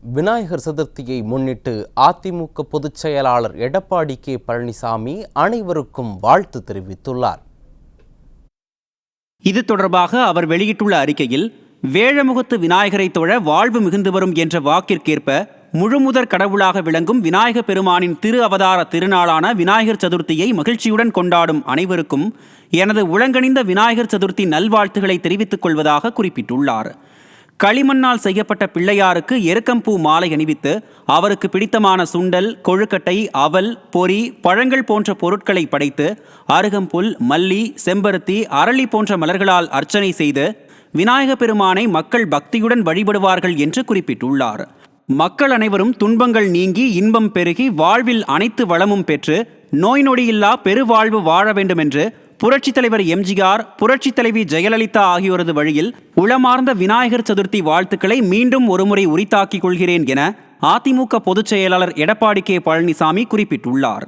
விநாயகர் சதுர்த்தியை முன்னிட்டு அதிமுக பொதுச் செயலாளர் எடப்பாடி கே பழனிசாமி அனைவருக்கும் வாழ்த்து தெரிவித்துள்ளார். இது தொடர்பாக அவர் வெளியிட்டுள்ள அறிக்கையில், வேழமுகத்து விநாயகரை தொழ வாழ்வு மிகுந்து வரும் என்ற வாக்கிற்கேற்ப முழுமுதற் கடவுளாக விளங்கும் விநாயக பெருமானின் திரு அவதார திருநாளான விநாயகர் சதுர்த்தியை மகிழ்ச்சியுடன் கொண்டாடும் அனைவருக்கும் எனது உளங்கனிந்த விநாயகர் சதுர்த்தி நல்வாழ்த்துக்களை தெரிவித்துக் கொள்வதாக குறிப்பிட்டுள்ளார். களிமண்ணால் செய்யப்பட்ட பிள்ளையாருக்கு எருக்கம்பூ மாலை அணிவித்து அவருக்கு பிடித்தமான சுண்டல், கொழுக்கட்டை, அவல், பொரி, பழங்கள் போன்ற பொருட்களை படைத்து அருகம்புல், மல்லி, செம்பருத்தி, அரளி போன்ற மலர்களால் அர்ச்சனை செய்து விநாயக பெருமானை மக்கள் பக்தியுடன் வழிபடுவார்கள் என்று குறிப்பிட்டுள்ளார். மக்கள் அனைவரும் துன்பங்கள் நீங்கி இன்பம் பெருகி வாழ்வில் அனைத்து வளமும் பெற்று நோய் நொடியில்லா பெருவாழ்வு வாழ வேண்டும் என்று புரட்சித் தலைவர் எம்ஜிஆர், புரட்சித் தலைவி ஜெயலலிதா ஆகியோரது வழியில் உளமார்ந்த விநாயகர் சதுர்த்தி வாழ்த்துக்களை மீண்டும் ஒருமுறை உரித்தாக்கிக் கொள்கிறேன் என அதிமுக பொதுச் செயலாளர் எடப்பாடி கே பழனிசாமி குறிப்பிட்டுள்ளார்.